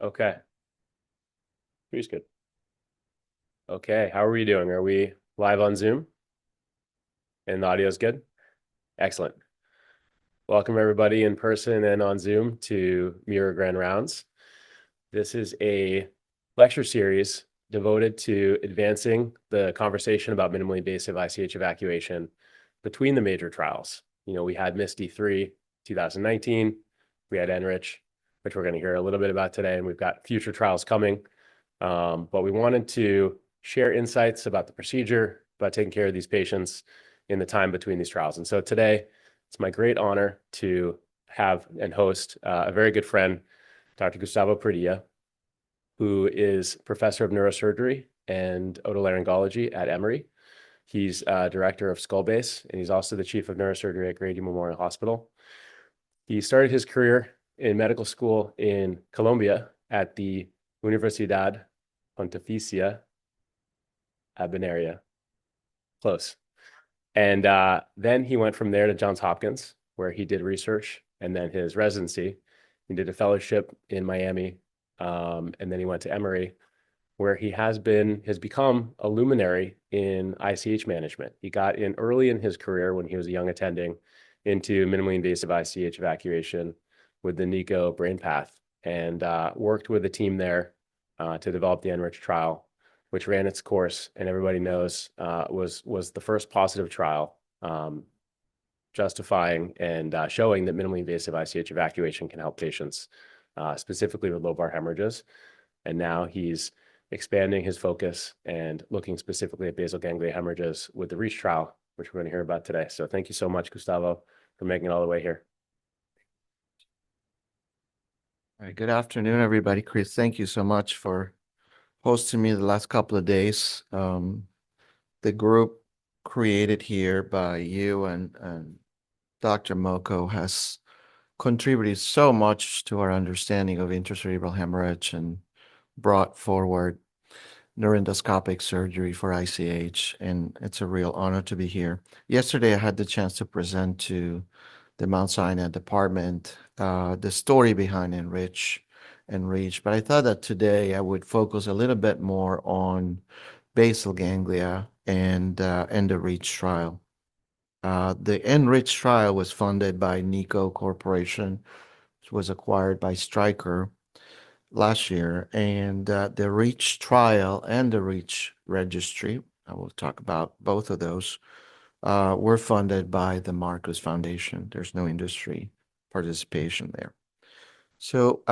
Okay. Three's good. Okay. How are we doing? Are we live on Zoom? And the audio is good? Excellent. Welcome everybody in person and on Zoom to Mirror Grand Rounds. This is a lecture series devoted to advancing the conversation about minimally invasive ICH evacuation between the major trials. We had MISTY 3, 2019. We had ENRICH, which we're going to hear a little bit about today, and we've got future trials coming. But we wanted to share insights about the procedure, about taking care of these patients in the time between these trials. And so today, it's my great honor to have and host a very good friend, Dr. Gustavo Pradilla, who is professor of neurosurgery and otolaryngology at Emory. He's director of Skull Base, and he's also the chief of neurosurgery at Grady Memorial Hospital. He started his career in medical school in Colombia at the Universidad Pontificia Habanera. Close. And then he went from there to Johns Hopkins, where he did research and then his residency. He did a fellowship in Miami, and then he went to Emory, where he has become a luminary in ICH management. He got in early in his career when he was a young attending into minimally invasive ICH evacuation with the NICO brain path, and worked with the team there to develop the ENRICH trial, which ran its course, and everybody knows was the first positive trial justifying and showing that minimally invasive ICH evacuation can help patients, specifically with lobar hemorrhages. And now he's expanding his focus and looking specifically at basal ganglia hemorrhages with the REACH trial, which we're going to hear about today. So thank you so much, Gustavo, for making it all the way here. All right, good afternoon, everybody. Chris, thank you so much for hosting me the last couple of days. The group created here by you and Dr. Moko has contributed so much to our understanding of intracerebral hemorrhage and brought forward neuroendoscopic surgery for ICH, and it's a real honor to be here. Yesterday, I had the chance to present to the Mount Sinai department the story behind ENRICH and REACH, but I thought that today I would focus a little bit more on basal ganglia and the REACH trial. The ENRICH trial was funded by NICO Corporation, which was acquired by Stryker last year, and the REACH trial and the REACH registry, I will talk about both of those, were funded by the Marcus Foundation. There's no industry participation there. So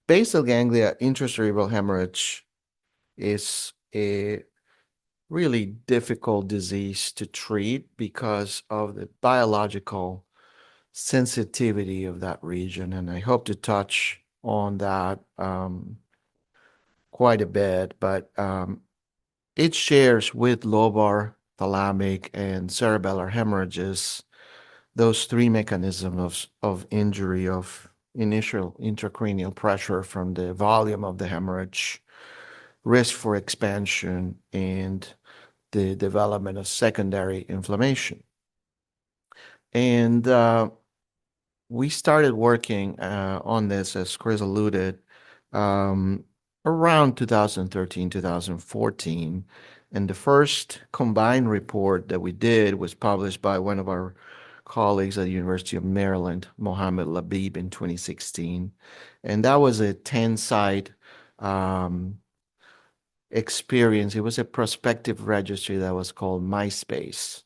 basal ganglia intracerebral hemorrhage is a really difficult disease to treat because of the biological sensitivity of that region. And I hope to touch on that quite a bit, but it shares with lobar, thalamic, and cerebellar hemorrhages those three mechanisms of injury of initial intracranial pressure from the volume of the hemorrhage, risk for expansion, and the development of secondary inflammation. And we started working on this, as Chris alluded, around 2013, 2014. And the first combined report that we did was published by one of our colleagues at the University of Maryland, Mohammed Labib, in 2016. And that was a 10-site experience. It was a prospective registry that was called MySpace.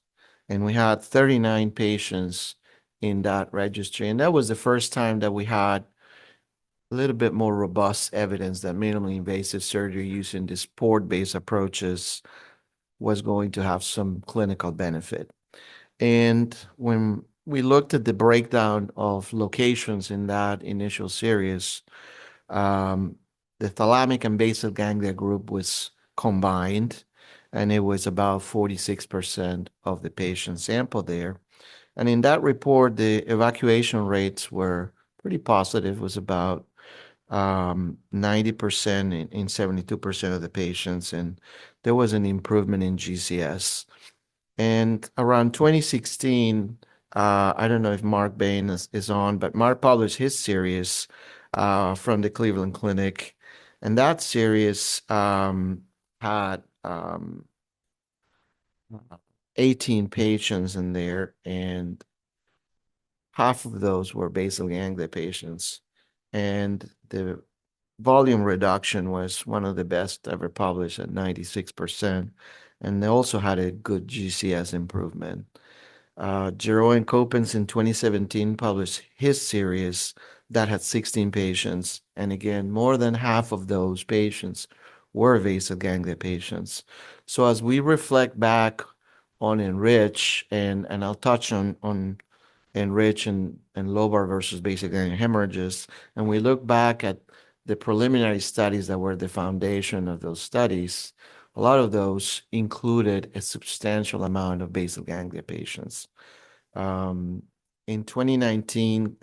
And we had 39 patients in that registry. And that was the first time that we had a little bit more robust evidence that minimally invasive surgery using these port-based approaches was going to have some clinical benefit. And when we looked at the breakdown of locations in that initial series, the thalamic and basal ganglia group was combined, and it was about 46% of the patient sample there. And in that report, the evacuation rates were pretty positive. It was about 90% in 72% of the patients, and there was an improvement in GCS. And around 2016, I don't know if Mark Bain is on, but Mark published his series from the Cleveland Clinic. And that series had 18 patients in there, and half of those were basal ganglia patients. And the volume reduction was one of the best ever published at 96%. And they also had a good GCS improvement. Jeroen Kopens in 2017 published his series that had 16 patients. And again, more than half of those patients were basal ganglia patients. So as we reflect back on ENRICH, and I'll touch on ENRICH and lobar versus basal ganglia hemorrhages, and we look back at the preliminary studies that were the foundation of those studies, a lot of those included a substantial amount of basal ganglia patients. In 2019,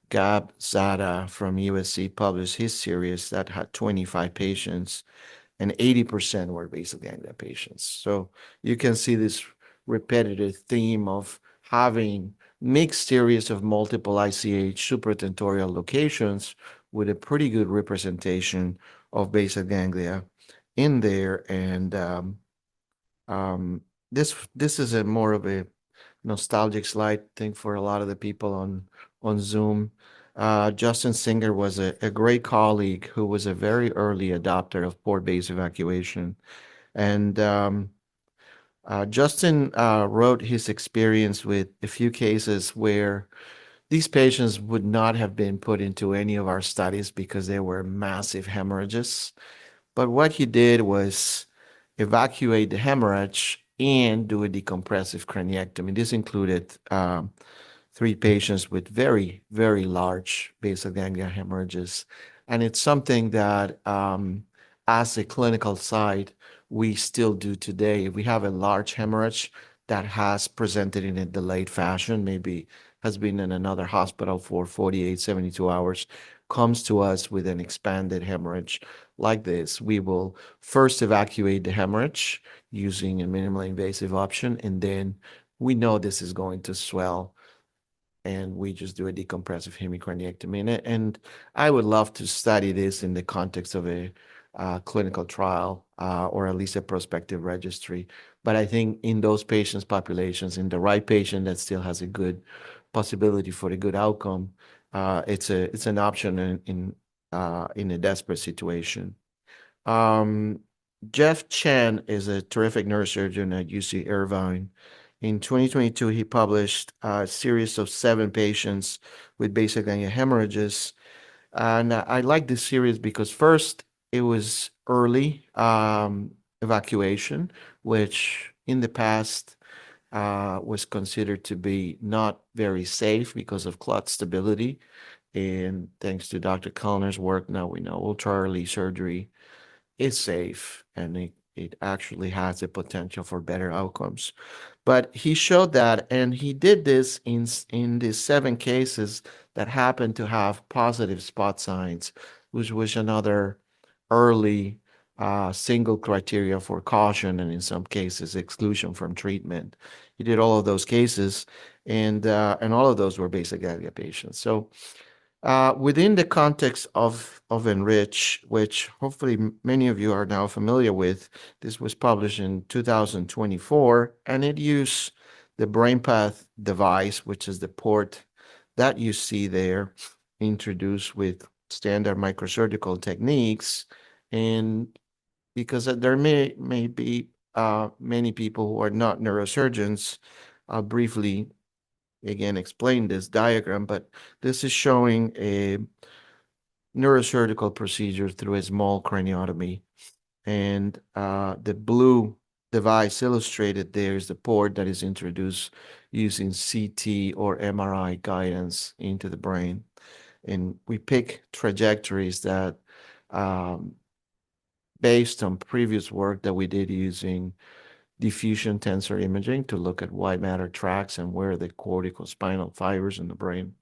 Gab Zada from USC published his series that had 25 patients, and 80% were basal ganglia patients. So you can see this repetitive theme of having mixed series of multiple ICH supratentorial locations with a pretty good representation of basal ganglia in there. And this is a more of a nostalgic slide thing for a lot of the people on Zoom. Justin Singer was a great colleague who was a very early adopter of port-based evacuation. And Justin wrote his experience with a few cases where these patients would not have been put into any of our studies because they were massive hemorrhages. But what he did was evacuate the hemorrhage and do a decompressive craniectomy. This included 3 patients with very, very large basal ganglia hemorrhages. And it's something that, as a clinical site, we still do today. If we have a large hemorrhage that has presented in a delayed fashion, maybe has been in another hospital for 48, 72 hours, comes to us with an expanded hemorrhage like this, we will first evacuate the hemorrhage using a minimally invasive option, and then we know this is going to swell, and we just do a decompressive hemicraniectomy. And I would love to study this in the context of a clinical trial or at least a prospective registry. But I think in those patients populations, in the right patient that still has a good possibility for a good outcome, it's an option in a desperate situation. Jeff Chen is a terrific neurosurgeon at UC Irvine. In 2022, he published a series of 7 patients with basal ganglia hemorrhages. And I like this series because first, it was early evacuation, which in the past was considered to be not very safe because of clot stability. And thanks to Dr. Kellner's work, now we know ultra-early surgery is safe, and it actually has the potential for better outcomes. But he showed that, and he did this in these 7 cases that happened to have positive spot signs, which was another early single criteria for caution, and in some cases exclusion from treatment. He did all of those cases, and all of those were basal ganglia patients. So within the context of ENRICH, which hopefully many of you are now familiar with, this was published in 2024, and it used the BrainPath device, which is the port that you see there, introduced with standard microsurgical techniques. And because there may be many people who are not neurosurgeons, I'll briefly again explain this diagram, but this is showing a neurosurgical procedure through a small craniotomy. And the blue device illustrated there is the port that is introduced using CT or MRI guidance into the brain. And we pick trajectories that, based on previous work that we did using diffusion tensor imaging to look at white matter tracks and where the corticospinal fibers in the brain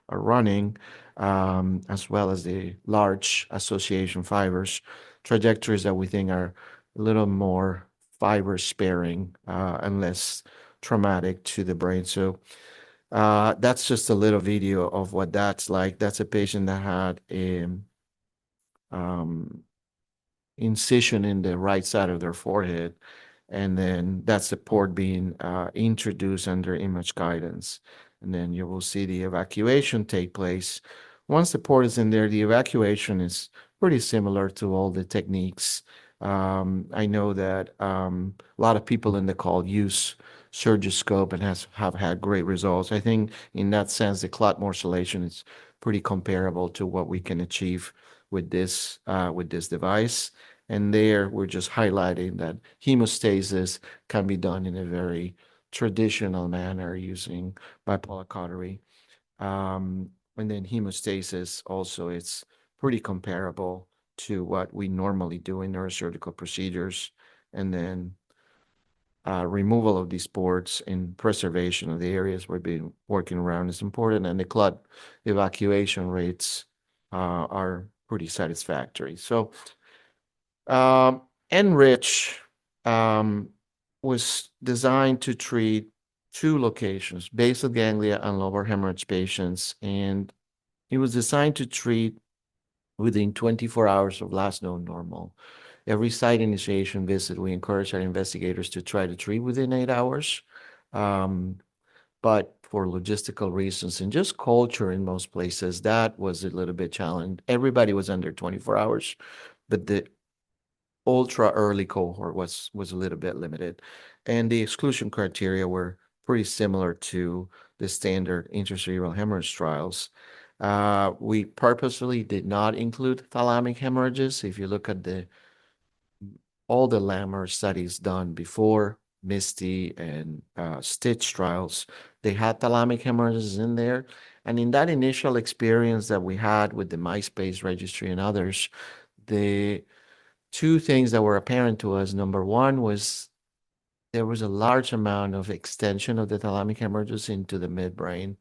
are running, as well as the large association fibers, trajectories that we think are a little more fiber sparing and less traumatic to the brain. So that's just a little video of what that's like. That's a patient that had a um, incision in the right side of their forehead. And then that's the port being introduced under image guidance. And then you will see the evacuation take place. Once the port is in there, the evacuation is pretty similar to all the techniques. I know that a lot of people in the call use surgiscope and have had great results. I think in that sense, the clot morcellation is pretty comparable to what we can achieve with this device. And there we're just highlighting that hemostasis can be done in a very traditional manner using bipolar cautery. And then hemostasis also, it's pretty comparable to what we normally do in neurosurgical procedures. And then removal of these ports and preservation of the areas we've been working around is important. And the clot evacuation rates are pretty satisfactory. So ENRICH was designed to treat two locations, basal ganglia and lobar hemorrhage patients, and it was designed to treat within 24 hours of last known normal. Every site initiation visit, we encourage our investigators to try to treat within 8 hours. But for logistical reasons and just culture in most places, that was a little bit challenging. Everybody was under 24 hours, but the ultra early cohort was a little bit limited. And the exclusion criteria were pretty similar to the standard intracerebral hemorrhage trials. We purposely did not include thalamic hemorrhages. If you look at all the Lammer studies done before MISTY and Stitch trials, they had thalamic hemorrhages in there. And in that initial experience that we had with the MySpace registry and others, the two things that were apparent to us. Number one was there was a large amount of extension of the thalamic hemorrhages into the midbrain,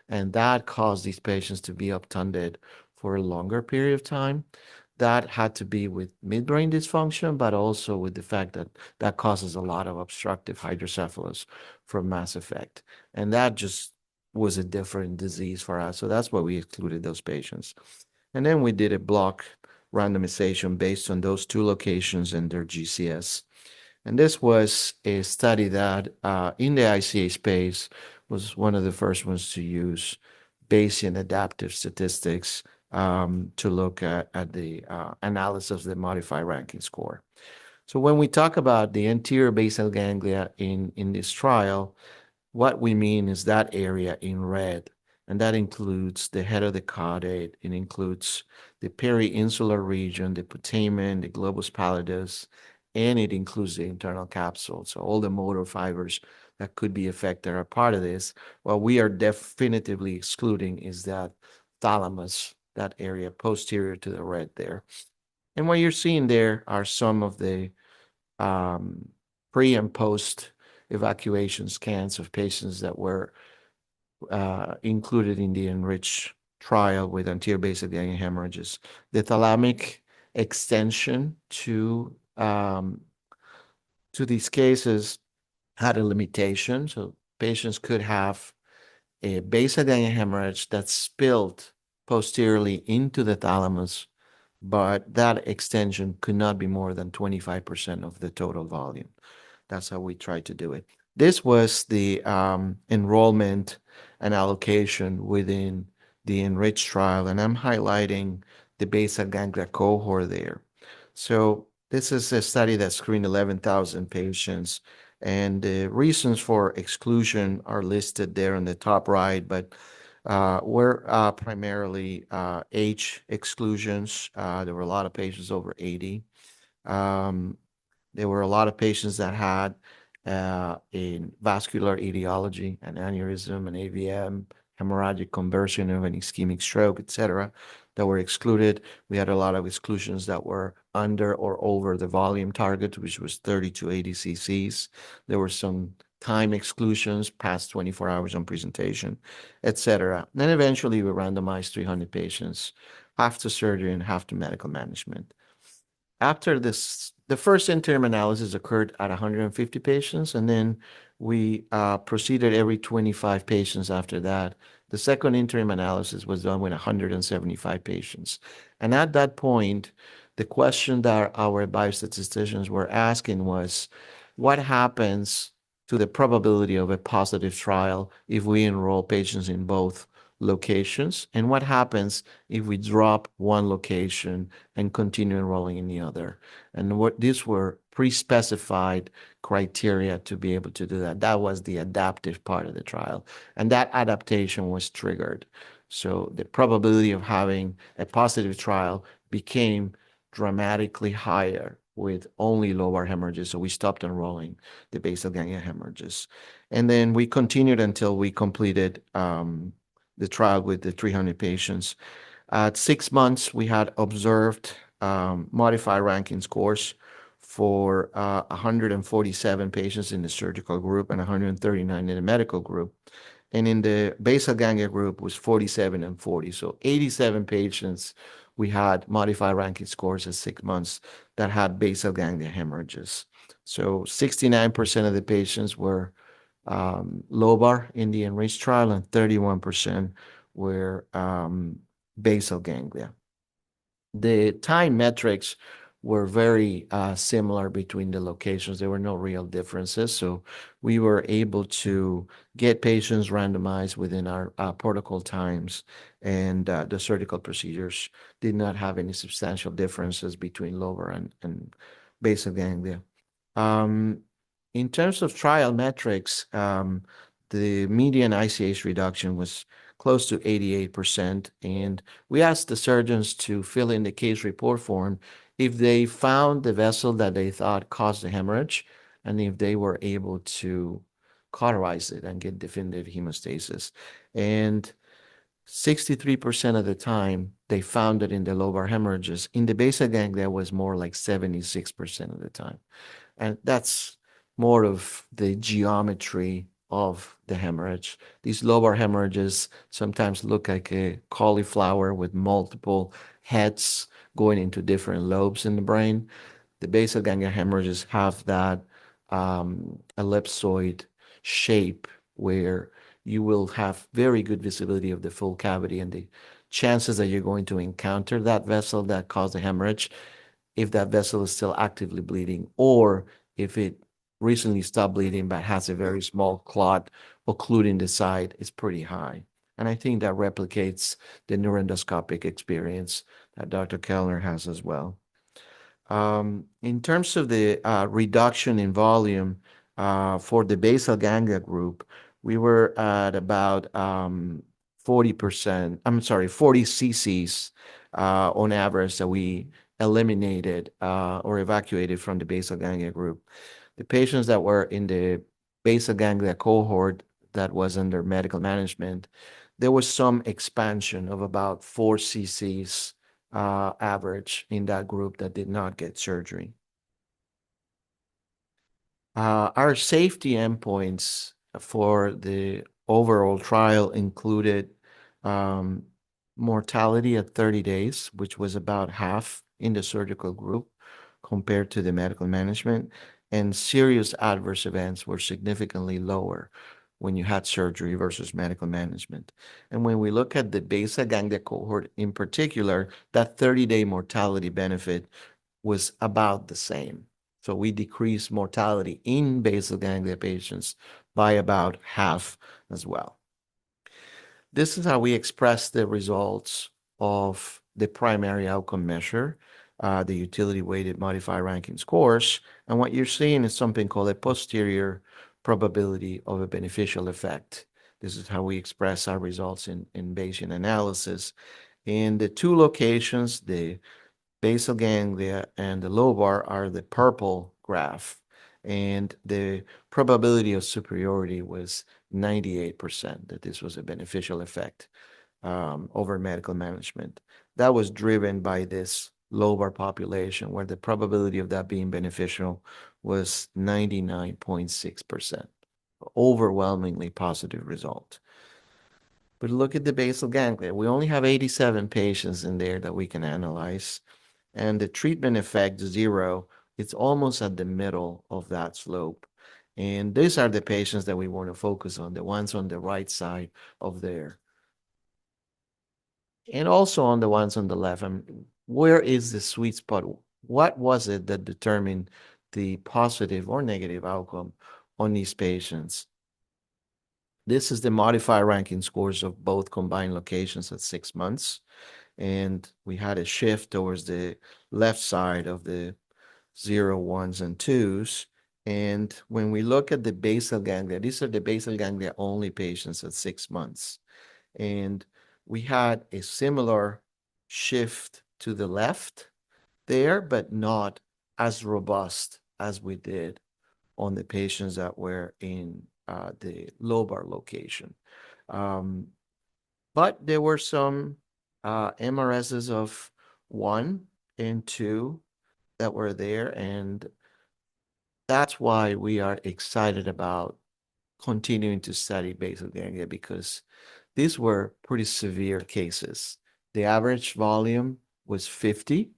and that caused these patients to be obtunded for a longer period of time. That had to be with midbrain dysfunction, but also with the fact that that causes a lot of obstructive hydrocephalus from mass effect. And that just was a different disease for us. So that's why we excluded those patients. And then we did a block randomization based on those two locations and their GCS. And this was a study that in the ICA space was one of the first ones to use Bayesian adaptive statistics to look at the analysis of the modified ranking score. So when we talk about the anterior basal ganglia in this trial, what we mean is that area in red, and that includes the head of the caudate. It includes the peri-insular region, the putamen, the globus pallidus, and it includes the internal capsule. So all the motor fibers that could be affected are part of this. What we are definitively excluding is that thalamus, that area posterior to the red there. And what you're seeing there are some of the pre and post evacuation scans of patients that were included in the ENRICH trial with anterior basal ganglia hemorrhages. The thalamic extension to these cases had a limitation. So patients could have a basal ganglia hemorrhage that spilled posteriorly into the thalamus, but that extension could not be more than 25% of the total volume. That's how we tried to do it. This was the enrollment and allocation within the ENRICH trial, and I'm highlighting the basal ganglia cohort there. So this is a study that screened 11,000 patients, and the reasons for exclusion are listed there on the top right, but were primarily age exclusions. There were a lot of patients over 80. There were a lot of patients that had in vascular etiology, an aneurysm, an AVM, hemorrhagic conversion of an ischemic stroke, etc., that were excluded. We had a lot of exclusions that were under or over the volume target, which was 30 to 80 cc's. There were some time exclusions past 24 hours on presentation, etc. Then eventually we randomized 300 patients, half to surgery and half to medical management. After this, the first interim analysis occurred at 150 patients, and then We proceeded every 25 patients after that. The second interim analysis was done with 175 patients. And at that point, the question that our biostatisticians were asking was, what happens to the probability of a positive trial if we enroll patients in both locations? And what happens if we drop one location and continue enrolling in the other? And what these were pre-specified criteria to be able to do that. That was the adaptive part of the trial. And that adaptation was triggered. So the probability of having a positive trial became dramatically higher with only lobar hemorrhages. So we stopped enrolling the basal ganglia hemorrhages. And then we continued until we completed the trial with the 300 patients. At 6 months, we had observed modified ranking scores for 147 patients in the surgical group and 139 in the medical group. And in the basal ganglia group was 47 and 40. So 87 patients, we had modified ranking scores at 6 months that had basal ganglia hemorrhages. So 69% of the patients were lobar in the ENRICH trial and 31% were basal ganglia. The time metrics were very similar between the locations. There were no real differences. So we were able to get patients randomized within our protocol times, and the surgical procedures did not have any substantial differences between lobar and basal ganglia. In terms of trial metrics, the median ICH reduction was close to 88%. And we asked the surgeons to fill in the case report form if they found the vessel that they thought caused the hemorrhage and if they were able to cauterize it and get definitive hemostasis. And 63% of the time, they found it in the lobar hemorrhages. In the basal ganglia, was more like 76% of the time. And that's more of the geometry of the hemorrhage. These lobar hemorrhages sometimes look like a cauliflower with multiple heads going into different lobes in the brain. The basal ganglia hemorrhages have that ellipsoid shape where you will have very good visibility of the full cavity, and the chances that you're going to encounter that vessel that caused the hemorrhage, if that vessel is still actively bleeding, or if it recently stopped bleeding but has a very small clot occluding the side, is pretty high. And I think that replicates the neuroendoscopic experience that Dr. Kellner has as well. In terms of the reduction in volume for the basal ganglia group, we were at about 40%, 40 cc's on average that we eliminated or evacuated from the basal ganglia group. The patients that were in the basal ganglia cohort that was under medical management, there was some expansion of about 4 cc's average in that group that did not get surgery. Our safety endpoints for the overall trial included mortality at 30 days, which was about half in the surgical group compared to the medical management, and serious adverse events were significantly lower when you had surgery versus medical management. And when we look at the basal ganglia cohort in particular, that 30-day mortality benefit was about the same. So we decreased mortality in basal ganglia patients by about half as well. This is how we express the results of the primary outcome measure, the utility weighted modified ranking scores. And what you're seeing is something called a posterior probability of a beneficial effect. This is how we express our results in Bayesian analysis. In the two locations, the basal ganglia and the lobar are the purple graph, and the probability of superiority was 98% that this was a beneficial effect over medical management. That was driven by this lobar population where the probability of that being beneficial was 99.6%. Overwhelmingly positive result. But look at the basal ganglia. We only have 87 patients in there that we can analyze. And the treatment effect, 0, it's almost at the middle of that slope. And these are the patients that we want to focus on, the ones on the right side of there. And also on the ones on the left. Where is the sweet spot? What was it that determined the positive or negative outcome on these patients? This is the modified ranking scores of both combined locations at 6 months. And we had a shift towards the left side of the 0, 1s, and 2s. And when we look at the basal ganglia, these are the basal ganglia only patients at 6 months. And we had a similar shift to the left there, but not as robust as we did on the patients that were in the lobar location. But there were some MRSs of 1 and 2 that were there, and that's why we are excited about continuing to study basal ganglia, because these were pretty severe cases. The average volume was 50,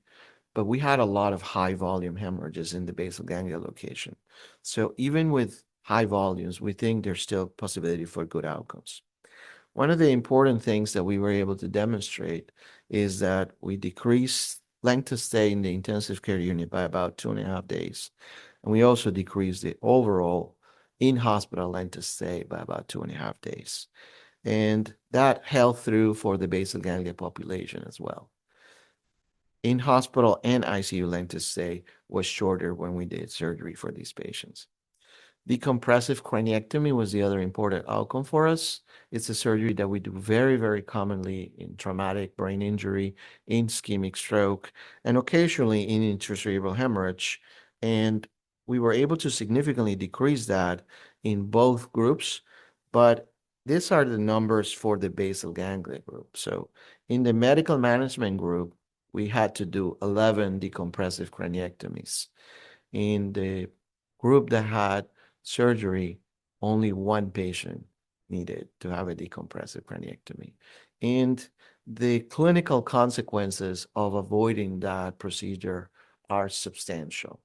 but we had a lot of high volume hemorrhages in the basal ganglia location. So even with high volumes, we think there's still possibility for good outcomes. One of the important things that we were able to demonstrate is that we decreased length of stay in the intensive care unit by about 2.5 days. And we also decreased the overall in-hospital length of stay by about 2.5 days. And that held through for the basal ganglia population as well. In-hospital and ICU length of stay was shorter when we did surgery for these patients. Decompressive craniectomy was the other important outcome for us. It's a surgery that we do very, very commonly in traumatic brain injury, in ischemic stroke, and occasionally in intracerebral hemorrhage. And we were able to significantly decrease that in both groups, but these are the numbers for the basal ganglia group. So in the medical management group, we had to do 11 decompressive craniectomies. In the group that had surgery, only 1 patient needed to have a decompressive craniectomy. And the clinical consequences of avoiding that procedure are substantial,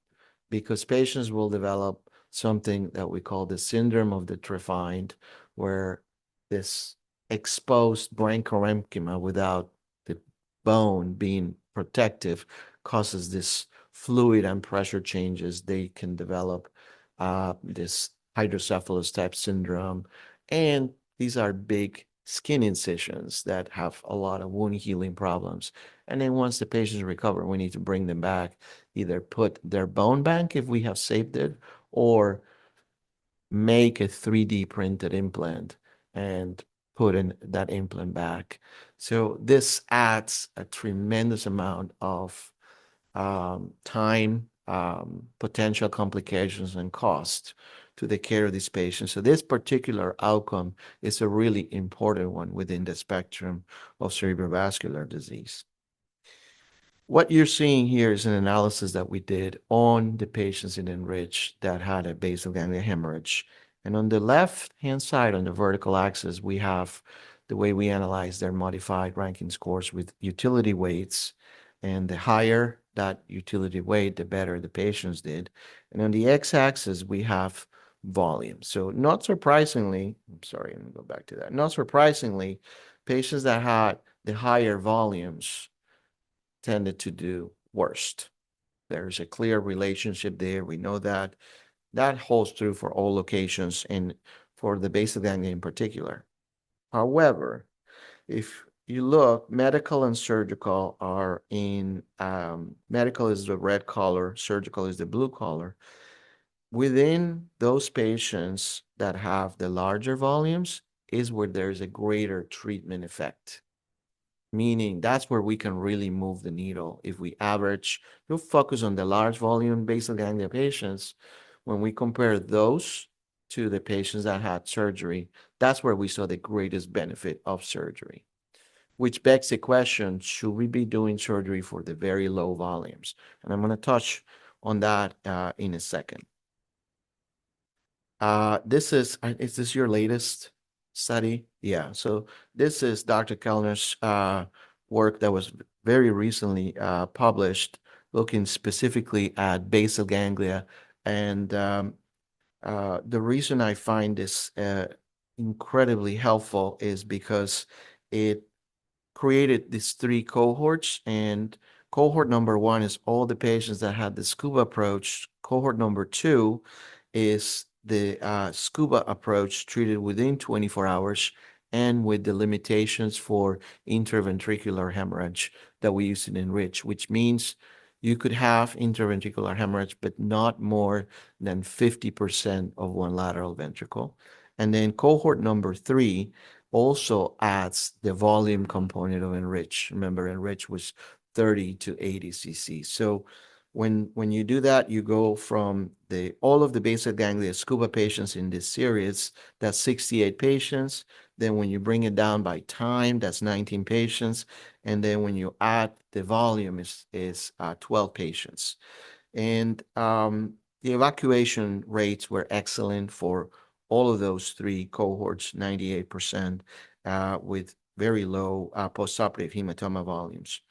because patients will develop something that we call the syndrome of the trephined, where this exposed brain parenchyma without the bone being protective causes this fluid and pressure changes. They can develop this hydrocephalus type syndrome. And these are big skin incisions that have a lot of wound healing problems. And then once the patients recover, we need to bring them back, either put their bone back if we have saved it, or make a 3D printed implant and put in that implant back. So this adds a tremendous amount of time, potential complications, and cost to the care of these patients. So this particular outcome is a really important one within the spectrum of cerebrovascular disease. What you're seeing here is an analysis that we did on the patients in ENRICH that had a basal ganglia hemorrhage. And on the left-hand side, on the vertical axis, we have the way we analyze their modified ranking scores with utility weights. And the higher that utility weight, the better the patients did. And on the x-axis, we have volume. So not surprisingly, I'm sorry, let me go back to that. Not surprisingly, patients that had the higher volumes tended to do worst. There's a clear relationship there. We know that. That holds true for all locations and for the basal ganglia in particular. However, if you look, medical and surgical are in, medical is the red color, surgical is the blue color. Within those patients that have the larger volumes is where there's a greater treatment effect, meaning that's where we can really move the needle. If we average, we'll focus on the large volume basal ganglia patients. When we compare those to the patients that had surgery, that's where we saw the greatest benefit of surgery, which begs the question, should we be doing surgery for the very low volumes? And I'm going to touch on that in a second. Is this your latest study? Yeah, so this is Dr. Kellner's work that was very recently published, looking specifically at basal ganglia. And The reason I find this incredibly helpful is because it created these three cohorts, and cohort number one is all the patients that had the scuba approach. Cohort number two is the scuba approach treated within 24 hours and with the limitations for interventricular hemorrhage that we use in ENRICH, which means you could have interventricular hemorrhage, but not more than 50% of one lateral ventricle. And then cohort number three also adds the volume component of ENRICH. Remember, ENRICH was 30 to 80 cc. So when you do that, you go from all of the basal ganglia scuba patients in this series, that's 68 patients. Then when you bring it down by time, that's 19 patients. And then when you add the volume is 12 patients. And the evacuation rates were excellent for all of those three cohorts, 98%, with very low postoperative hematoma volumes.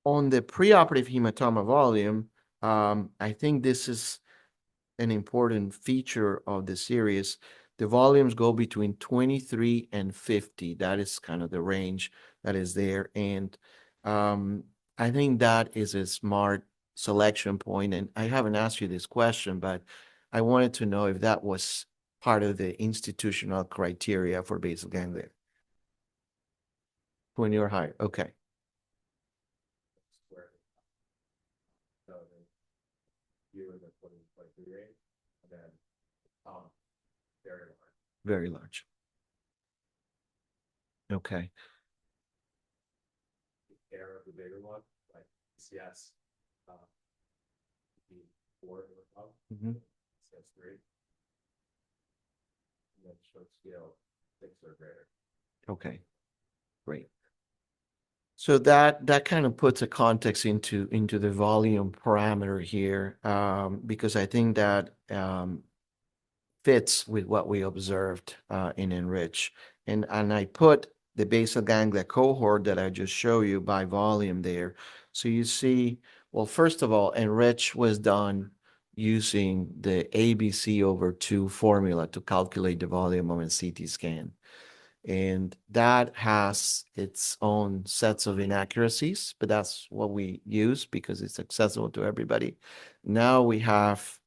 On the preoperative hematoma volume, I think this is an important feature of the series. The volumes go between 23 and 50. That is kind of the range that is there. And I think that is a smart selection point. And I haven't asked you this question, but I wanted to know if that was part of the institutional criteria for basal ganglia. When you're higher, okay. Very large. Okay. Air of the bigger one, like CS 4 or above, CS 3, and then short scale 6 or greater. Okay, great. So that kind of puts a context into the volume parameter here, because I think that fits with what we observed in ENRICH. And I put the basal ganglia cohort that I just showed you by volume there. So you see, well, first of all, ENRICH was done using the ABC/2 formula to calculate the volume of a CT scan. And that has its own sets of inaccuracies, but that's what we use because it's accessible to everybody. Now we have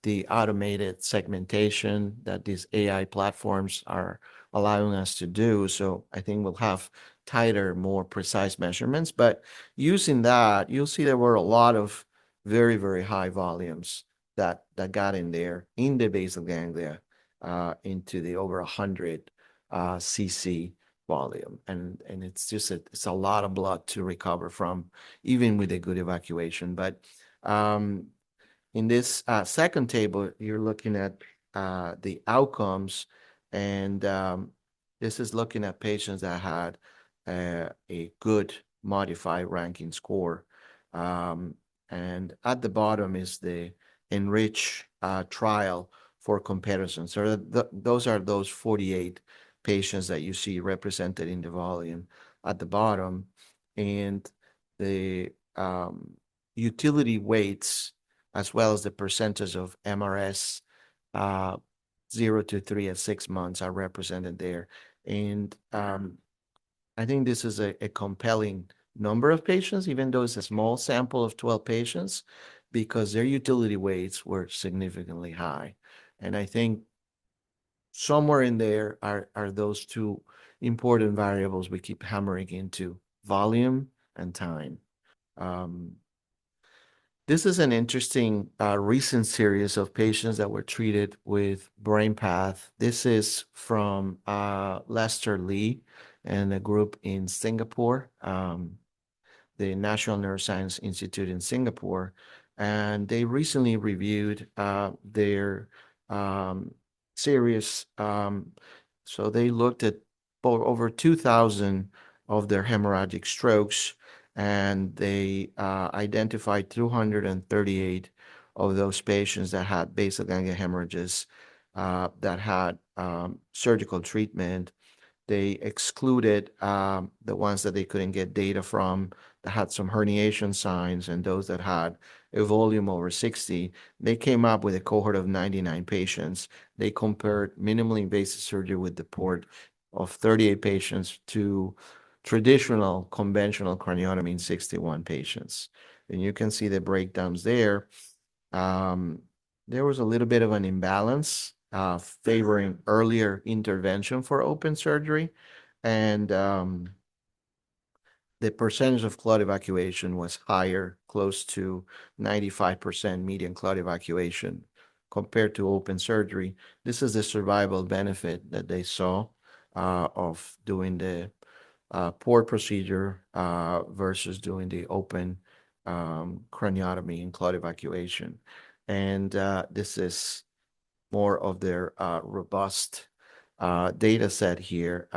the automated segmentation that these AI platforms are allowing us to do. So I think we'll have tighter, more precise measurements. But using that, you'll see there were a lot of very, very high volumes that got in there in the basal ganglia into the over 100 cc volume. And it's just it's a lot of blood to recover from, even with a good evacuation. But in this second table, you're looking at the outcomes, and this is looking at patients that had a good modified ranking score. And at the bottom is the ENRICH trial for comparison. So those are those 48 patients that you see represented in the volume at the bottom. And the utility weights, as well as the percentage of MRS 0 to 3 at 6 months, are represented there. And I think this is a compelling number of patients, even though it's a small sample of 12 patients, because their utility weights were significantly high. And I think somewhere in there are those two important variables we keep hammering into: volume and time. This is an interesting recent series of patients that were treated with BrainPath. This is from Lester Lee and a group in Singapore, the National Neuroscience Institute in Singapore. And they recently reviewed their series. So they looked at over 2,000 of their hemorrhagic strokes, and they identified 238 of those patients that had basal ganglia hemorrhages that had surgical treatment. They excluded the ones that they couldn't get data from that had some herniation signs and those that had a volume over 60. They came up with a cohort of 99 patients. They compared minimally invasive surgery with the port of 38 patients to traditional conventional craniotomy in 61 patients. And you can see the breakdowns there. There was a little bit of an imbalance favoring earlier intervention for open surgery. And the percentage of clot evacuation was higher, close to 95% median clot evacuation compared to open surgery. This is the survival benefit that they saw of doing the port procedure versus doing the open craniotomy and clot evacuation. And this is more of their robust data set here.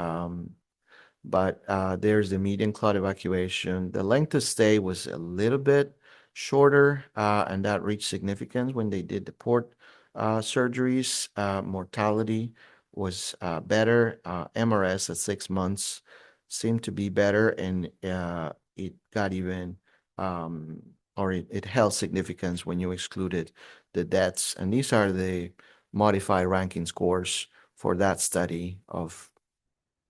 But there's the median clot evacuation. The length of stay was a little bit shorter, and that reached significance when they did the port surgeries. Mortality was better. MRS at 6 months seemed to be better, and it got even, or it held significance when you excluded the deaths. And these are the modified ranking scores for that study of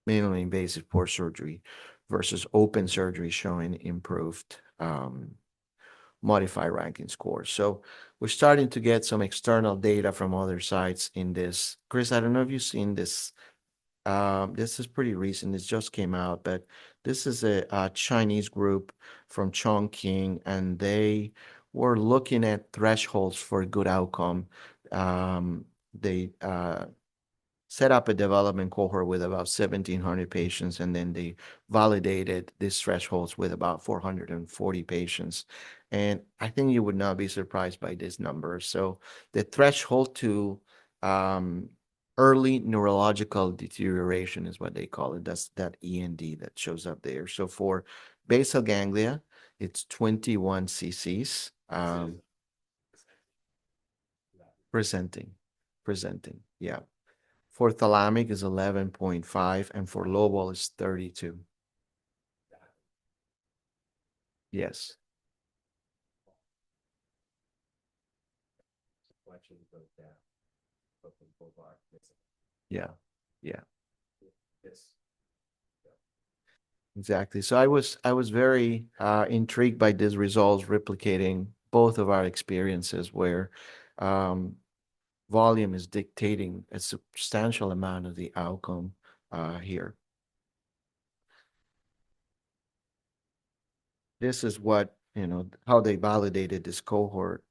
minimally invasive port surgery versus open surgery showing improved modified ranking scores. So we're starting to get some external data from other sites in this. Chris, I don't know if you've seen this. This is pretty recent. It just came out, but this is a Chinese group from Chongqing, and they were looking at thresholds for good outcome. They set up a development cohort with about 1,700 patients, and then they validated these thresholds with about 440 patients. And I think you would not be surprised by this number. So the threshold to early neurological deterioration is what they call it. That's that END that shows up there. So for basal ganglia, it's 21 cc's. Presenting, yeah. For thalamic is 11.5, and for lobal is 32. Yes. Yeah, yeah. Exactly. So I was very intrigued by these results replicating both of our experiences where volume is dictating a substantial amount of the outcome here. This is what, how they validated this cohort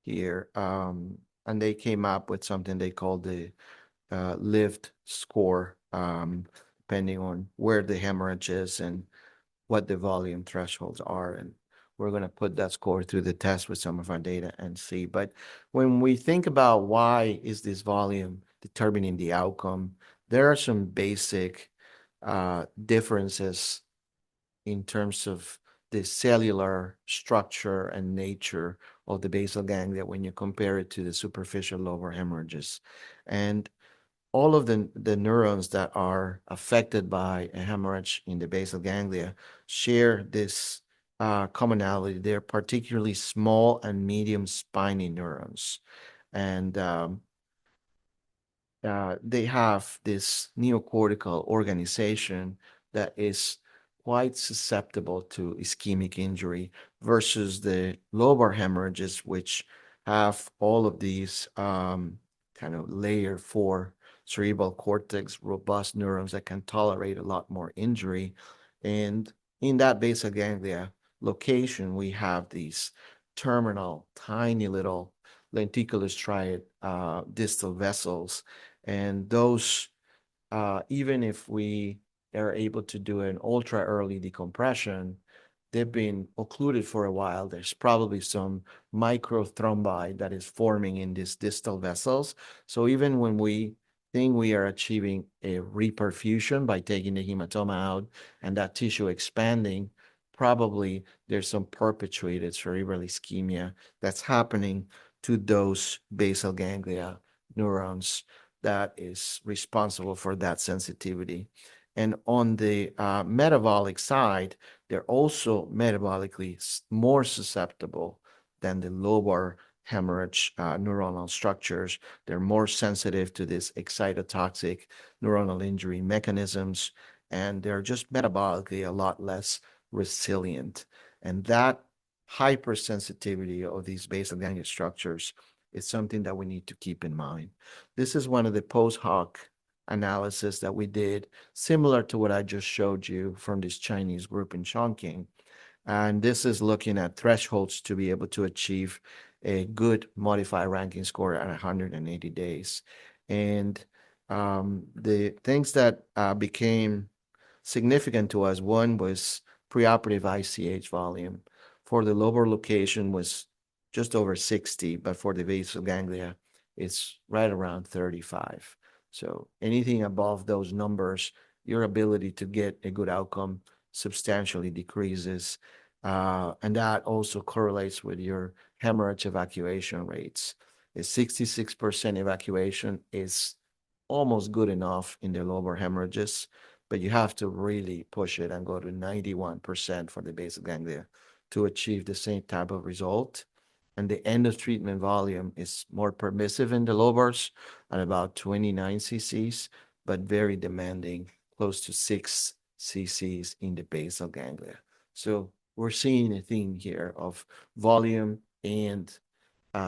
here. And they came up with something they called the lived score, depending on where the hemorrhage is and what the volume thresholds are. And we're going to put that score through the test with some of our data and see. But when we think about why is this volume determining the outcome, there are some basic differences in terms of the cellular structure and nature of the basal ganglia when you compare it to the superficial lobar hemorrhages. And all of the neurons that are affected by a hemorrhage in the basal ganglia share this commonality. They're particularly small and medium spiny neurons. And they have this neocortical organization that is quite susceptible to ischemic injury versus the lobar hemorrhages, which have all of these kind of layer 4 cerebral cortex, robust neurons that can tolerate a lot more injury. And in that basal ganglia location, we have these terminal, tiny little lenticular striate distal vessels. And those, even if we are able to do an ultra early decompression, they've been occluded for a while. There's probably some microthrombi that is forming in these distal vessels. So even when we think we are achieving a reperfusion by taking the hematoma out and that tissue expanding, probably there's some perpetuated cerebral ischemia that's happening to those basal ganglia neurons that is responsible for that sensitivity. And on the metabolic side, they're also metabolically more susceptible than the lobar hemorrhage neuronal structures. They're more sensitive to this excitotoxic neuronal injury mechanisms, and they're just metabolically a lot less resilient. And that hypersensitivity of these basal ganglia structures is something that we need to keep in mind. This is one of the post hoc analysis that we did, similar to what I just showed you from this Chinese group in Chongqing. And this is looking at thresholds to be able to achieve a good modified ranking score at 180 days. And the things that became significant to us, one was preoperative ICH volume. For the lobar location was just over 60, but for the basal ganglia, it's right around 35. So anything above those numbers, your ability to get a good outcome substantially decreases. And that also correlates with your hemorrhage evacuation rates. A 66% evacuation is almost good enough in the lobar hemorrhages, but you have to really push it and go to 91% for the basal ganglia to achieve the same type of result. And the end of treatment volume is more permissive in the lobars at about 29 cc's, but very demanding, close to 6 cc's in the basal ganglia. So we're seeing a theme here of volume and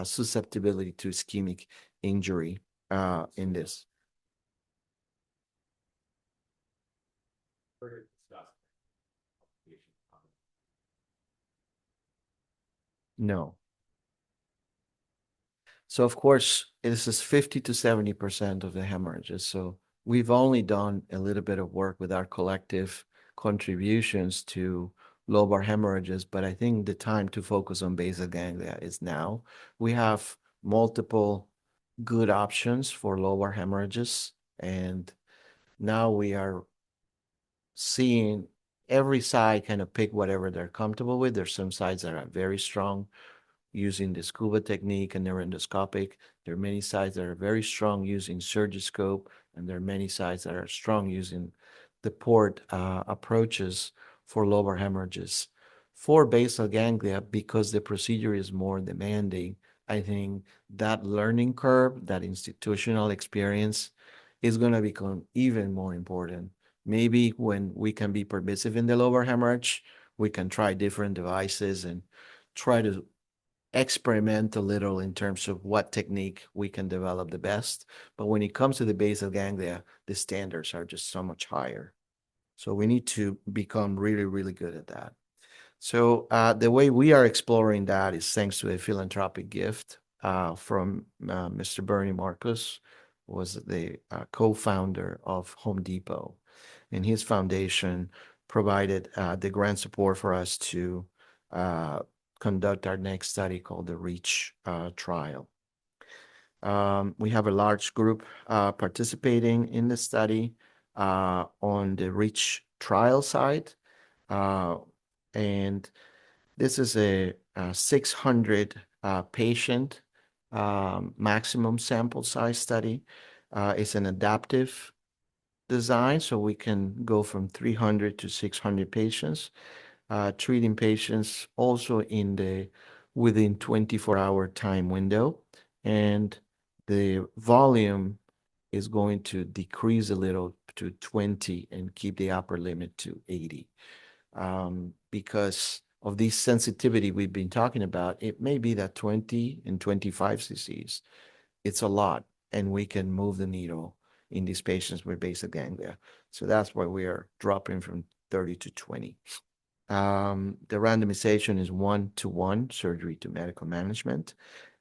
susceptibility to ischemic injury in this. No. So of course, this is 50 to 70% of the hemorrhages. So we've only done a little bit of work with our collective contributions to lobar hemorrhages, but I think the time to focus on basal ganglia is now. We have multiple good options for lobar hemorrhages, and now we are seeing every side kind of pick whatever they're comfortable with. There's some sides that are very strong using the scuba technique and neuroendoscopic. There are many sides that are very strong using surgiscope, and there are many sides that are strong using the port approaches for lobar hemorrhages. For basal ganglia, because the procedure is more demanding, I think that learning curve, that institutional experience is going to become even more important. Maybe when we can be permissive in the lobar hemorrhage, we can try different devices and try to experiment a little in terms of what technique we can develop the best. But when it comes to the basal ganglia, the standards are just so much higher. So we need to become really, really good at that. So the way we are exploring that is thanks to a philanthropic gift from Mr. Bernie Marcus, who was the co-founder of Home Depot. And his foundation provided the grant support for us to conduct our next study called the ENRICH Trial. We have a large group participating in the study on the ENRICH Trial side. And this is a 600 patient maximum sample size study. It's an adaptive design, so we can go from 300 to 600 patients, treating patients also in the within 24-hour time window. And the volume is going to decrease a little to 20 and keep the upper limit to 80. Because of this sensitivity we've been talking about, it may be that 20 and 25 cc's, it's a lot, and we can move the needle in these patients with basal ganglia. So that's why we are dropping from 30 to 20. The randomization is 1-to-1 surgery to medical management.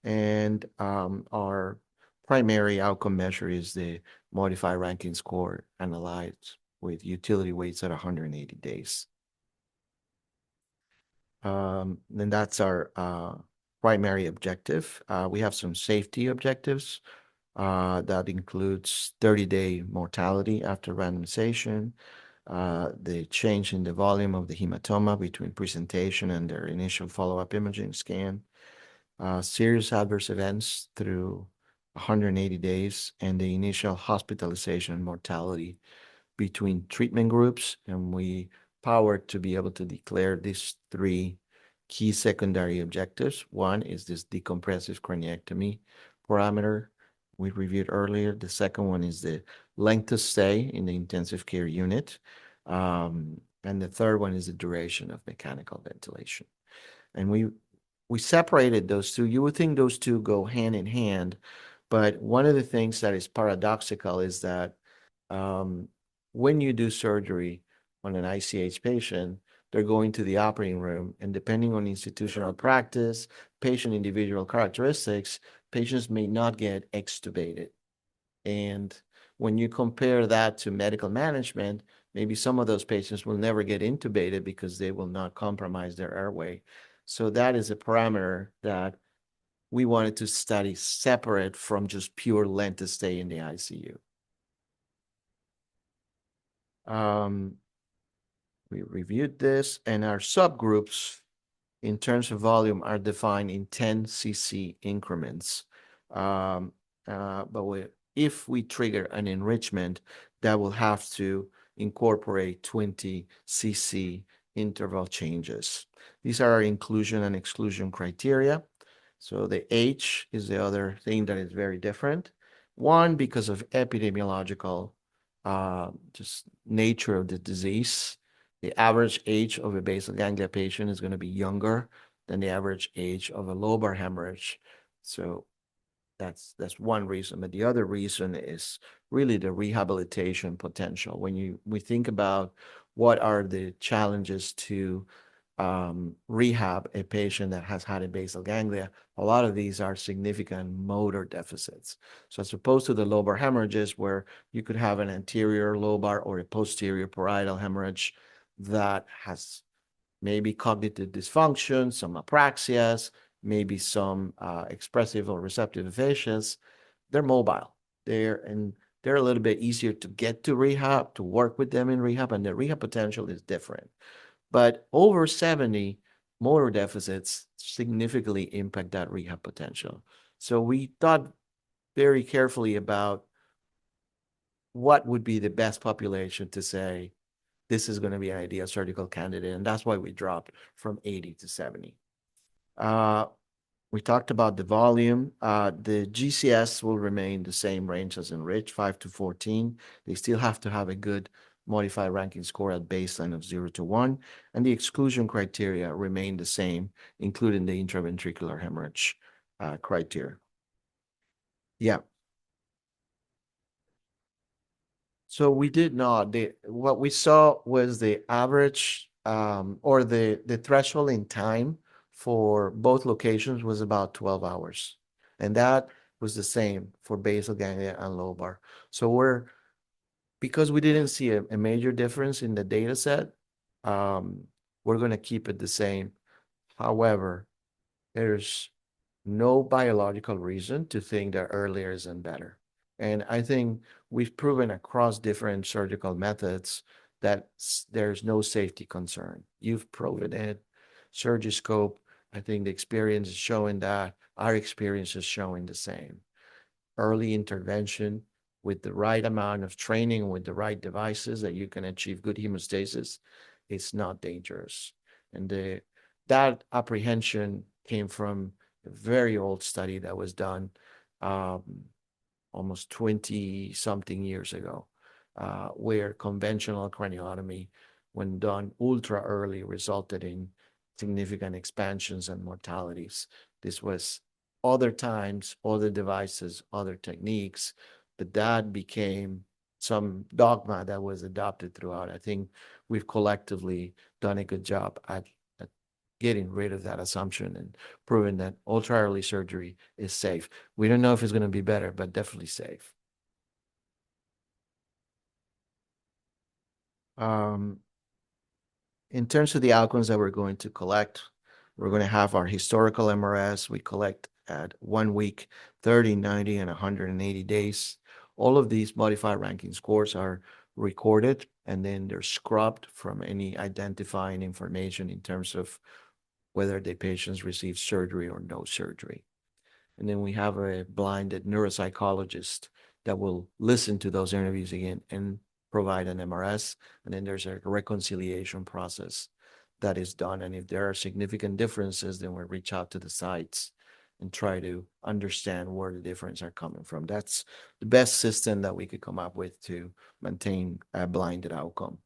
And our primary outcome measure is the modified ranking score analyzed with utility weights at 180 days. Then that's our primary objective. We have some safety objectives that includes 30-day mortality after randomization, the change in the volume of the hematoma between presentation and their initial follow-up imaging scan, serious adverse events through 180 days, and the initial hospitalization and mortality between treatment groups. And we powered to be able to declare these three key secondary objectives. One is this decompressive craniectomy parameter we reviewed earlier. The second one is the length of stay in the intensive care unit. And the third one is the duration of mechanical ventilation. And we separated those two. You would think those two go hand in hand, but one of the things that is paradoxical is that um, when you do surgery on an ICH patient, they're going to the operating room, and depending on institutional practice, patient individual characteristics, patients may not get extubated. And when you compare that to medical management, maybe some of those patients will never get intubated because they will not compromise their airway. So that is a parameter that we wanted to study separate from just pure length of stay in the ICU. We reviewed this, and our subgroups in terms of volume are defined in 10 cc increments. But if we trigger an enrichment, that will have to incorporate 20 cc interval changes. These are our inclusion and exclusion criteria. So the H is the other thing that is very different. One, because of epidemiological just nature of the disease. The average age of a basal ganglia patient is going to be younger than the average age of a lobar hemorrhage. So that's one reason. But the other reason is really the rehabilitation potential. When we think about what are the challenges to rehab a patient that has had a basal ganglia, a lot of these are significant motor deficits. So as opposed to the lobar hemorrhages, where you could have an anterior lobar or a posterior parietal hemorrhage that has maybe cognitive dysfunction, some apraxias, maybe some expressive or receptive aphasias, they're mobile. They're a little bit easier to get to rehab, to work with them in rehab, and the rehab potential is different. But over 70, motor deficits significantly impact that rehab potential. So we thought very carefully about what would be the best population to say, this is going to be an ideal surgical candidate. And that's why we dropped from 80 to 70. We talked about the volume. The GCS will remain the same range as ENRICH, 5 to 14. They still have to have a good modified ranking score at baseline of 0 to 1. And the exclusion criteria remain the same, including the intraventricular hemorrhage criteria. Yeah. So we did not. What we saw was the average or the threshold in time for both locations was about 12 hours. And that was the same for basal ganglia and lobar. So because we didn't see a major difference in the data set, we're going to keep it the same. However, there's no biological reason to think that earlier isn't better. And I think we've proven across different surgical methods that there's no safety concern. You've proven it. Surgiscope, I think the experience is showing that. Our experience is showing the same. Early intervention with the right amount of training, with the right devices that you can achieve good hemostasis, it's not dangerous. And that apprehension came from a very old study that was done almost 20-something years ago, where conventional craniotomy, when done ultra early, resulted in significant expansions and mortalities. This was other times, other devices, other techniques, but that became some dogma that was adopted throughout. I think we've collectively done a good job at getting rid of that assumption and proving that ultra early surgery is safe. We don't know if it's going to be better, but definitely safe. In terms of the outcomes that we're going to collect, we're going to have our historical MRS. We collect at 1 week, 30, 90, and 180 days. All of these modified ranking scores are recorded, and then they're scrubbed from any identifying information in terms of whether the patients received surgery or no surgery. And then we have a blinded neuropsychologist that will listen to those interviews again and provide an MRS. And then there's a reconciliation process that is done. And if there are significant differences, then we reach out to the sites and try to understand where the differences are coming from. That's the best system that we could come up with to maintain a blinded outcome.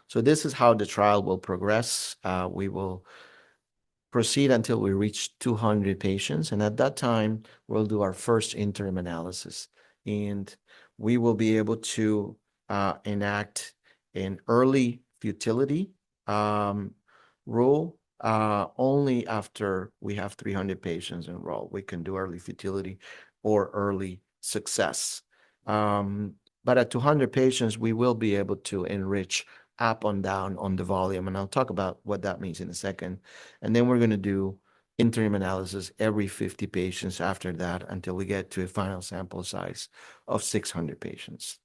So this is how the trial will progress. We will proceed until we reach 200 patients. And at that time, we'll do our first interim analysis. And we will be able to enact an early futility rule only after we have 300 patients enrolled. We can do early futility or early success. But at 200 patients, we will be able to enrich up and down on the volume. And I'll talk about what that means in a second. And then we're going to do interim analysis every 50 patients after that until we get to a final sample size of 600 patients.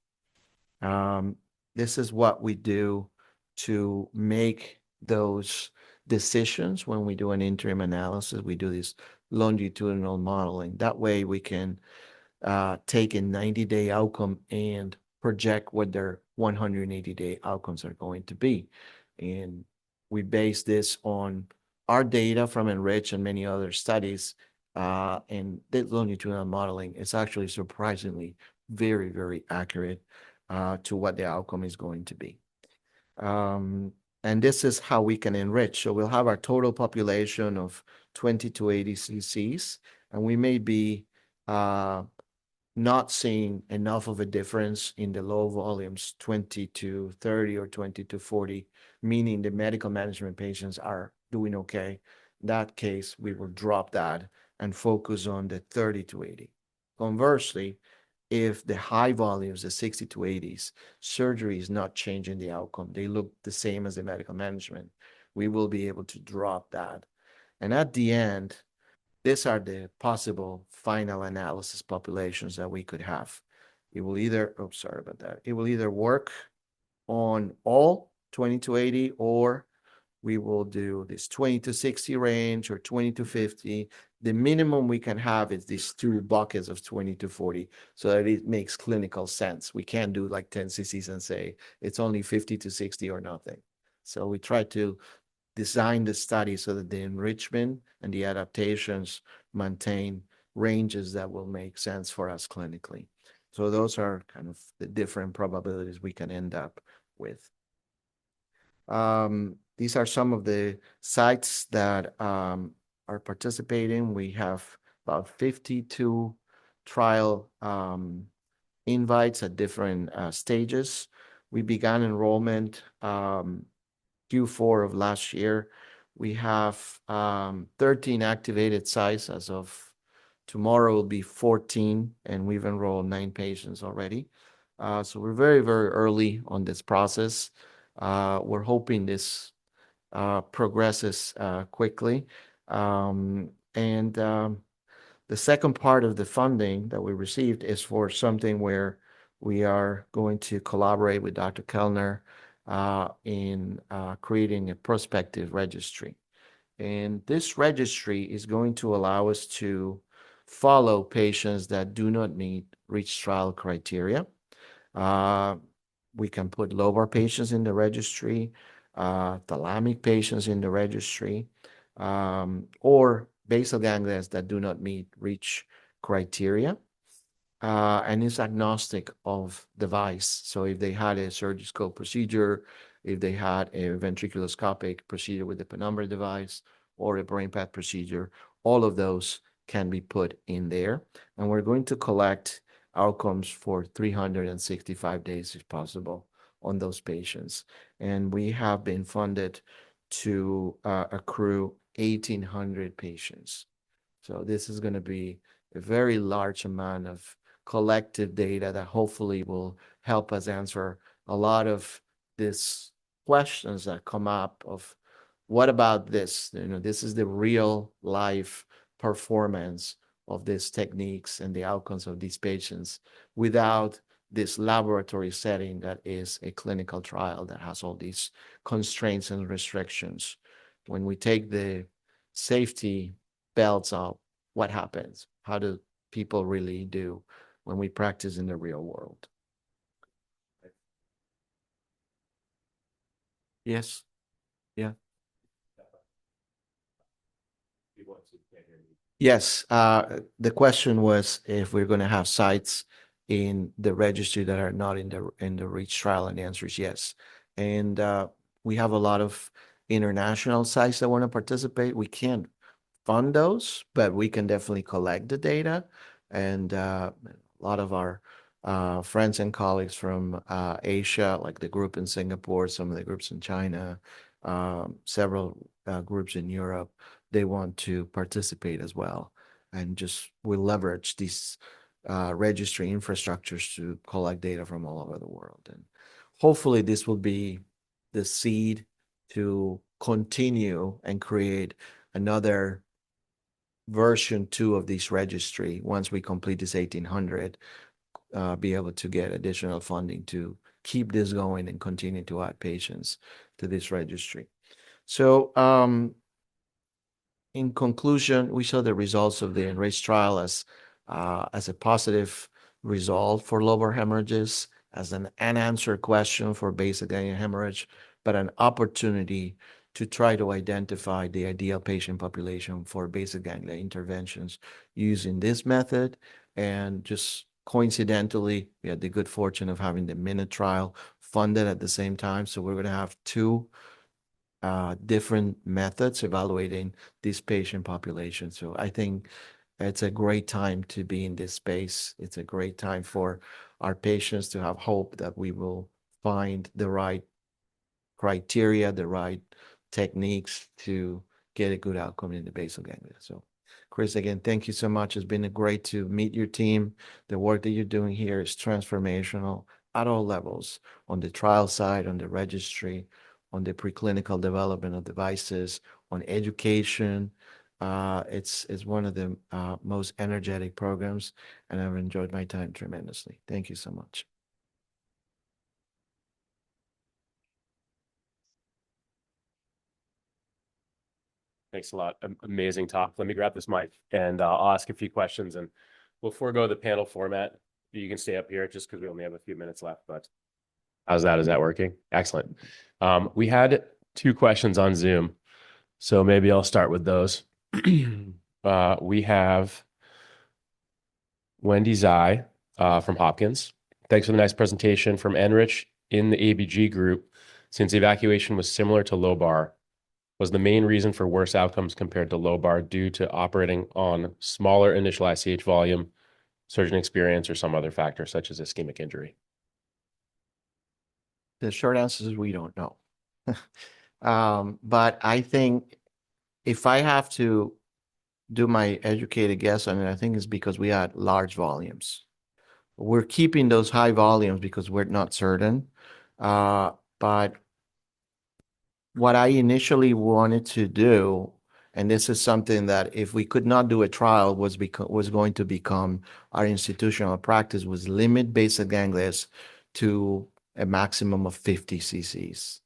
This is what we do to make those decisions when we do an interim analysis. We do this longitudinal modeling. That way we can take a 90-day outcome and project what their 180-day outcomes are going to be. And we base this on our data from ENRICH and many other studies. And the longitudinal modeling is actually surprisingly very, very accurate to what the outcome is going to be. And this is how we can enrich. So we'll have our total population of 20 to 80 cc's, and we may be not seeing enough of a difference in the low volumes, 20 to 30 or 20 to 40, meaning the medical management patients are doing okay. In that case, we will drop that and focus on the 30 to 80. Conversely, if the high volumes, the 60 to 80s, surgery is not changing the outcome, they look the same as the medical management, we will be able to drop that. And at the end, these are the possible final analysis populations that we could have. It will either, oh, sorry about that. It will either work on all 20 to 80, or we will do this 20 to 60 range or 20 to 50. The minimum we can have is these two buckets of 20 to 40 so that it makes clinical sense. We can't do like 10 cc's and say it's only 50 to 60 or nothing. So we try to design the study so that the enrichment and the adaptations maintain ranges that will make sense for us clinically. So those are kind of the different probabilities we can end up with. These are some of the sites that are participating. We have about 52 trial invites at different stages. We began enrollment Q4 of last year. We have 13 activated sites. As of tomorrow will be 14, and we've enrolled 9 patients already. So we're very, very early on this process. We're hoping this progresses quickly. The second part of the funding that we received is for something where we are going to collaborate with Dr. Kellner in creating a prospective registry. And this registry is going to allow us to follow patients that do not meet ENRICH trial criteria. We can put lobar patients in the registry, thalamic patients in the registry, or basal ganglias that do not meet ENRICH criteria. And it's agnostic of device. So if they had a surgical procedure, if they had a ventriculoscopic procedure with a penumbra device or a brain pad procedure, all of those can be put in there. And we're going to collect outcomes for 365 days, if possible, on those patients. And we have been funded to accrue 1,800 patients. So this is going to be a very large amount of collective data that hopefully will help us answer a lot of these questions that come up of what about this? This is the real life performance of these techniques and the outcomes of these patients without this laboratory setting that is a clinical trial that has all these constraints and restrictions. When we take the safety belts off, what happens. How do people really do when we practice in the real world? Yes. Yeah. Yes. The question was if we're going to have sites in the registry that are not in the ENRICH trial, and the answer is yes. And we have a lot of international sites that want to participate. We can't fund those, but we can definitely collect the data. And a lot of our friends and colleagues from Asia, like the group in Singapore, some of the groups in China, several groups in Europe, they want to participate as well. And just we leverage these registry infrastructures to collect data from all over the world. And hopefully this will be the seed to continue and create another version 2 of this registry. Once we complete this 1800, be able to get additional funding to keep this going and continue to add patients to this registry. So in conclusion, we saw the results of the ENRICH trial as a positive result for lobar hemorrhages, as an unanswered question for basal ganglia hemorrhage, but an opportunity to try to identify the ideal patient population for basal ganglia interventions using this method. And just coincidentally, we had the good fortune of having the MINUTE trial funded at the same time. So we're going to have two different methods evaluating this patient population. So I think it's a great time to be in this space. It's a great time for our patients to have hope that we will find the right criteria, the right techniques to get a good outcome in the basal ganglia. So Chris, again, thank you so much. It's been great to meet your team. The work that you're doing here is transformational at all levels, on the trial side, on the registry, on the preclinical development of devices, on education. It's one of the most energetic programs, and I've enjoyed my time tremendously. Thank you so much. Thanks a lot. Amazing talk. Let me grab this mic and I'll ask a few questions and we'll forego the panel format. You can stay up here just because we only have a few minutes left, but how's that? Is that working? Excellent. We had 2 questions on Zoom, so maybe I'll start with those. We have Wendy Zai from Hopkins. Thanks for the nice presentation from ENRICH in the ABG group. Since evacuation was similar to lobar, was the main reason for worse outcomes compared to lobar due to operating on smaller initial ICH volume, surgeon experience, or some other factor such as ischemic injury? The short answer is we don't know. But I think if I have to do my educated guess on it, I think it's because we had large volumes. We're keeping those high volumes because we're not certain. But what I initially wanted to do, and this is something that if we could not do a trial was going to become our institutional practice, was limit basal ganglias to a maximum of 50 cc's.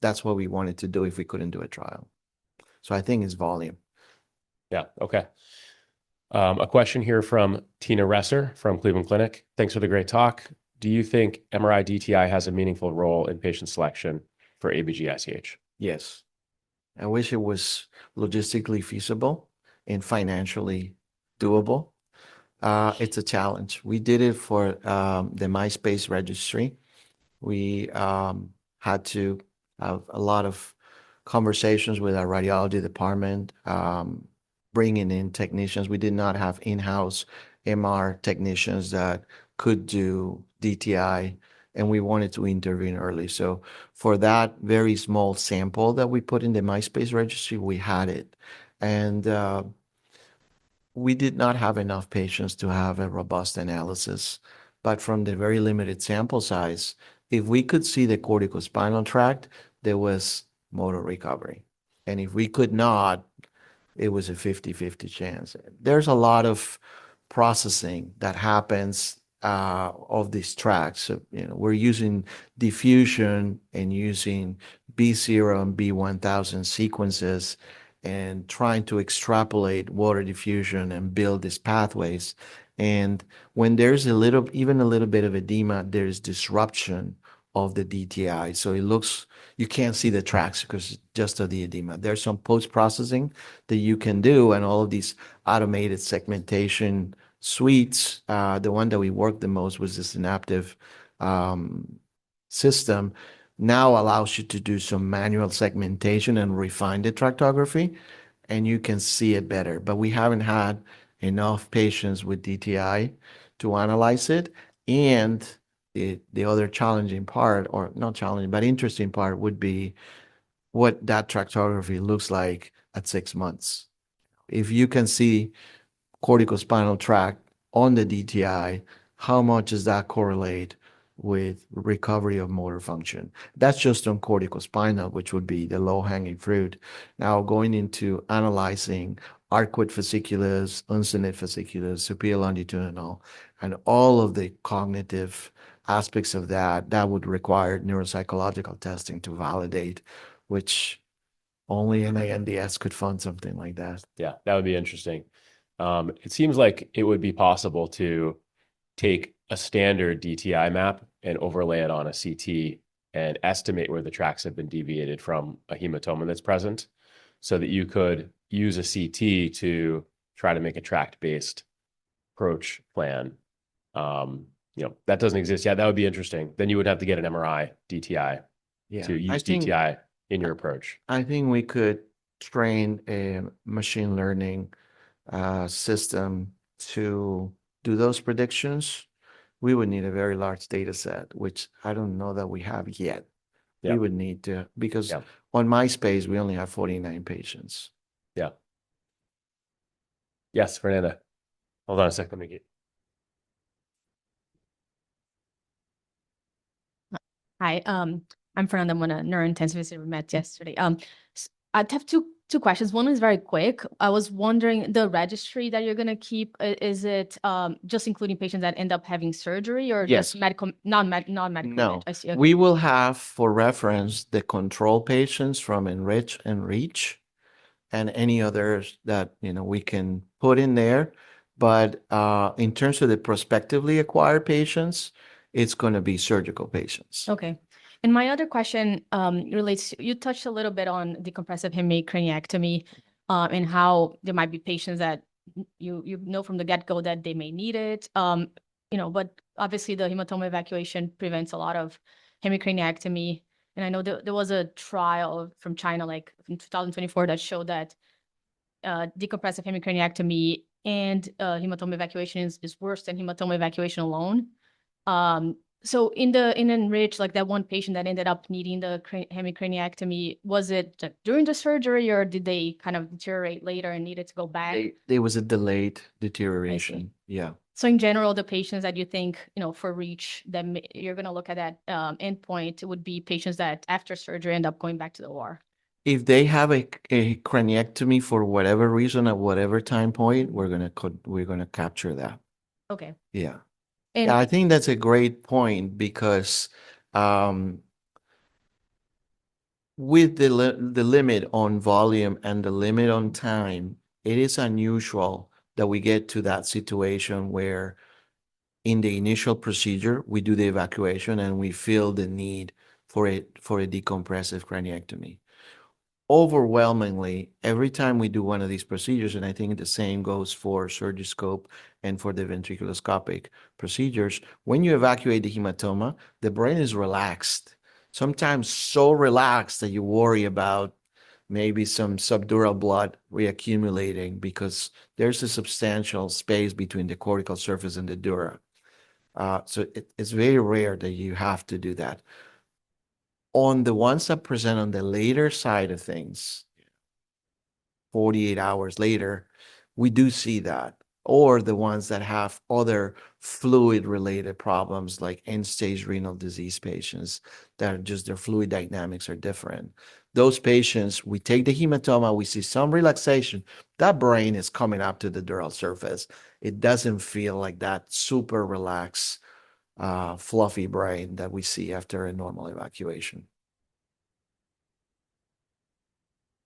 That's what we wanted to do if we couldn't do a trial. So I think it's volume. Yeah, okay. A question here from Tina Resser from Cleveland Clinic. Thanks for the great talk. Do you think MRI DTI has a meaningful role in patient selection for ABG-ICH? Yes. I wish it was logistically feasible and financially doable. It's a challenge. We did it for the MySpace registry. We had to have a lot of conversations with our radiology department, bringing in technicians. We did not have in-house MR technicians that could do DTI, and we wanted to intervene early. So for that very small sample that we put in the MySpace registry, we had it. And we did not have enough patients to have a robust analysis. But from the very limited sample size, if we could see the corticospinal tract, there was motor recovery. And if we could not, it was a 50-50 chance. There's a lot of processing that happens of these tracts. So, we're using diffusion and using B0 and B1000 sequences. and trying to extrapolate water diffusion and build these pathways. And when there's even a little bit of edema, there's disruption of the DTI. So it looks, you can't see the tracks because just of the edema. There's some post-processing that you can do, and all of these automated segmentation suites. The one that we worked the most was the Synaptive system, now allows you to do some manual segmentation and refine the tractography, and you can see it better. But we haven't had enough patients with DTI to analyze it. And the other challenging part, or not challenging, but interesting part, would be what that tractography looks like at 6 months. If you can see corticospinal tract on the DTI, how much does that correlate with recovery of motor function? That's just on corticospinal, which would be the low-hanging fruit. Now going into analyzing arcuate fasciculus, uncinate fasciculus, superior longitudinal, and all of the cognitive aspects of that, that would require neuropsychological testing to validate, which only NANDS could fund something like that. Yeah, that would be interesting. It seems like it would be possible to take a standard DTI map and overlay it on a CT and estimate where the tracks have been deviated from a hematoma that's present, so that you could use a CT to try to make a tract-based approach plan. That doesn't exist yet. That would be interesting. Then you would have to get an MRI DTI Yeah, to use DTI in your approach. I think we could train a machine learning system to do those predictions. We would need a very large data set, which I don't know that we have yet. Yeah. We would need to, because Yeah. on MySpace, we only have 49 patients. Yeah. Yes, Fernanda. Hold on a second. Let me get. Hi, I'm Fernanda. I'm a neurointensivist. We met yesterday. I have two questions. One is very quick. I was wondering, the registry that you're going to keep, is it just including patients that end up having surgery, or Yes. just medical, non-medical? No, I see. Okay. we will have for reference the control patients from ENRICH and REACH and any others that we can put in there. But in terms of the prospectively acquired patients, it's going to be surgical patients. Okay. And my other question relates to, you touched a little bit on decompressive hemicraniectomy and how there might be patients that you know from the get-go that they may need it. But obviously the hematoma evacuation prevents a lot of hemicraniectomy. And I know there was a trial from China, like in 2024, that showed that decompressive hemicraniectomy and hematoma evacuation is worse than hematoma evacuation alone. So in ENRICH, like that one patient that ended up needing the hemicraniectomy, was it during the surgery, or did they kind of deteriorate later and needed to go back? There was a delayed deterioration. Yeah. So in general, the patients that you think, for REACH, that you're going to look at that endpoint, would be patients that after surgery end up going back to the OR. If they have a craniectomy for whatever reason at whatever time point, we're gonna capture that. Okay. Yeah. And Yeah, I think that's a great point because with the limit on volume and the limit on time, it is unusual that we get to that situation where in the initial procedure, we do the evacuation and we feel the need for a decompressive craniectomy. Overwhelmingly, every time we do one of these procedures, and I think the same goes for surgiscope and for the ventriculoscopic procedures, when you evacuate the hematoma, the brain is relaxed, sometimes so relaxed that you worry about maybe some subdural blood reaccumulating because there's a substantial space between the cortical surface and the dura. So it's very rare that you have to do that. On the ones that present on the later side of things, 48 hours later, we do see that. Or the ones that have other fluid-related problems like end-stage renal disease patients that are just their fluid dynamics are different. Those patients, we take the hematoma, we see some relaxation. That brain is coming up to the dural surface. It doesn't feel like that super relaxed, fluffy brain that we see after a normal evacuation.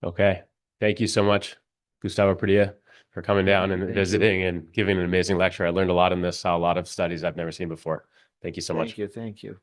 Okay. Thank you so much, Gustavo Pradilla, for coming down and Thank you. visiting and giving an amazing lecture. I learned a lot in this, saw a lot of studies I've never seen before. Thank you so much. Thank you.